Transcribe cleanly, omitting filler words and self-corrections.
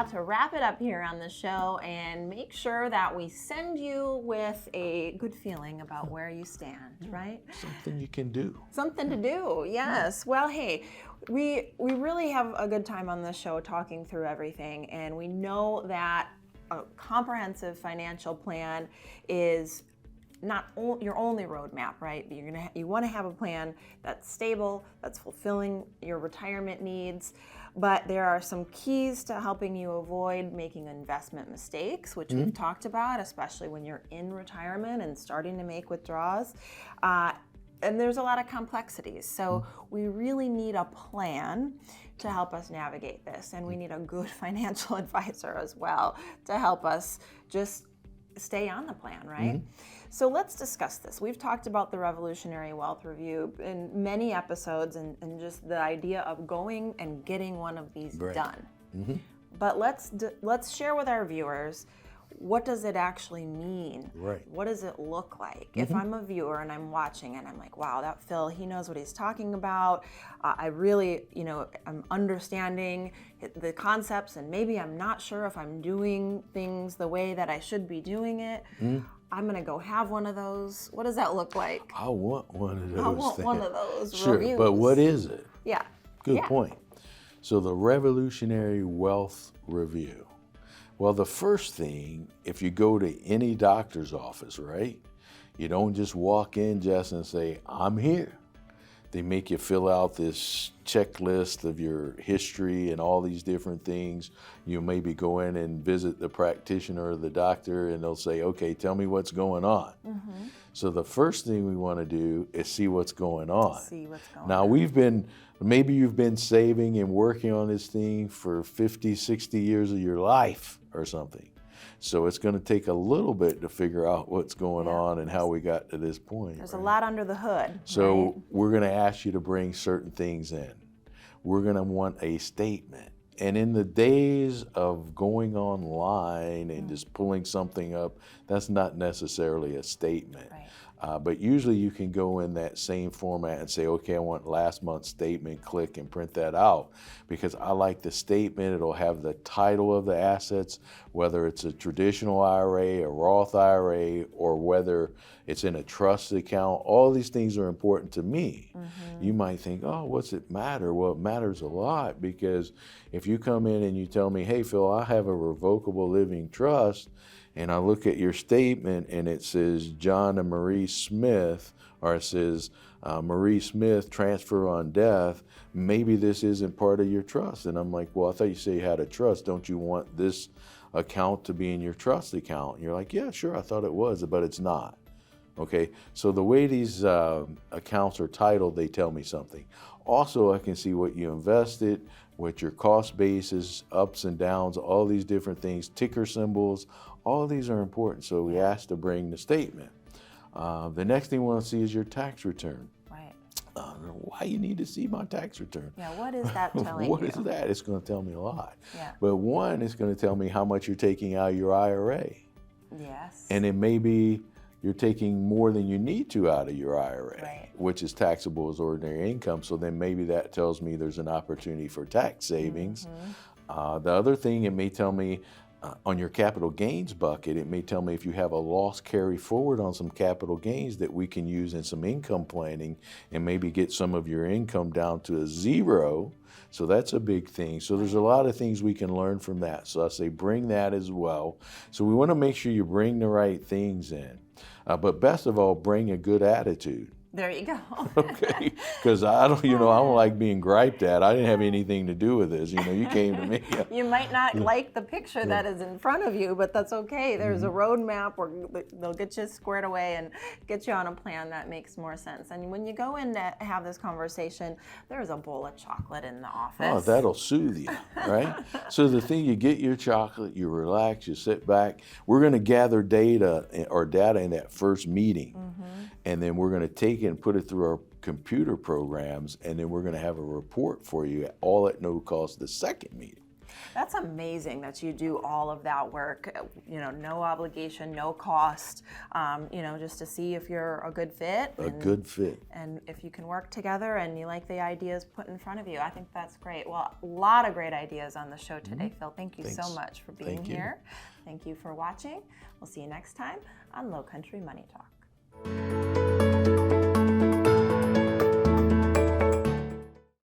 about to wrap it up here on the show and make sure that we send you with a good feeling about where you stand, right? Something you can do. Something to do, yes. Well, hey, we really have a good time on this show talking through everything, and we know that a comprehensive financial plan is not your only roadmap, right? You want to have a plan that's stable, that's fulfilling your retirement needs, but there are some keys to helping you avoid making investment mistakes, which we've talked about, especially when you're in retirement and starting to make withdrawals. And there's a lot of complexities. So we really need a plan to help us navigate this. And we need a good financial advisor as well to help us just stay on the plan, right? So let's discuss this. We've talked about the Revolutionary Wealth Review in many episodes and just the idea of going and getting one of these done. But let's share with our viewers, what does it actually mean? Right. What does it look like? If I'm a viewer and I'm watching and I'm like, wow, that Phil, he knows what he's talking about. I really, I'm understanding the concepts, and maybe I'm not sure if I'm doing things the way that I should be doing it. I'm gonna go have one of those. What does that look like? I want one of those. I want one of those Sure, reviews. but what is it? Yeah. Good point. So the Revolutionary Wealth Review. Well, the first thing, if you go to any doctor's office, right, you don't just walk in, Jess, and say, I'm here. They make you fill out this checklist of your history and all these different things. You maybe go in and visit the practitioner or the doctor, and they'll say, okay, tell me what's going on. So the first thing we want to do is see what's going on. See what's going Now, on. maybe you've been saving and working on this thing for 50, 60 years of your life or something. So it's going to take a little bit to figure out what's going on and how we got to this point. There's a lot under the hood. So right? we're going to ask you to bring certain things in. We're going to want a statement. And in the days of going online and just pulling something up, that's not necessarily a statement. Right. But usually you can go in that same format and say, okay, I want last month's statement, click and print that out. Because I like the statement, it'll have the title of the assets, whether it's a traditional IRA, a Roth IRA, or whether it's in a trust account. All these things are important to me. You might think, oh, what's it matter? Well, it matters a lot, because if you come in and you tell me, hey, Phil, I have a revocable living trust, and I look at your statement and it says John and Marie Smith, or it says Marie Smith, transfer on death, maybe this isn't part of your trust. And I'm like, well, I thought you said you had a trust. Don't you want this account to be in your trust account? And you're like, yeah, sure, I thought it was, but it's not. Okay, so the way these accounts are titled, they tell me something. Also, I can see what you invested, what your cost base is, ups and downs, all these different things, ticker symbols, all these are important. So we ask to bring the statement. The next thing we want to see is your tax return. Right. Why you need to see my tax return? Yeah, what is that telling you? What is that? It's going to tell me a lot. Yeah. But one, it's going to tell me how much you're taking out of your IRA. Yes. And it may be you're taking more than you need to out of your IRA, Right. which is taxable as ordinary income. So then maybe that tells me there's an opportunity for tax savings. The other thing, it may tell me on your capital gains bucket, it may tell me if you have a loss carry forward on some capital gains that we can use in some income planning and maybe get some of your income down to a zero. So that's a big thing. So there's a lot of things we can learn from that. So I say bring that as well. So we want to make sure you bring the right things in. But best of all, bring a good attitude. There you go. Okay, because I don't like being griped at. I didn't have anything to do with this. You came to me. You might not like the picture that is in front of you, but that's okay. There's a roadmap where they'll get you squared away and get you on a plan that makes more sense. And when you go in to have this conversation, there's a bowl of chocolate in the office. Oh, that'll soothe you, right? So the thing, you get your chocolate, you relax, you sit back. We're going to gather data in that first meeting, and then we're going to take it and put it through our computer programs, and then we're going to have a report for you all at no cost the second meeting. That's amazing that you do all of that work, no obligation, no cost, just to see if you're a good fit. Good fit. And if you can work together and you like the ideas put in front of you. I think that's great. Well, a lot of great ideas on the show today, Phil. Thank you so much for being here. Thank you for watching. We'll see you next time on Lowcountry Money Talk.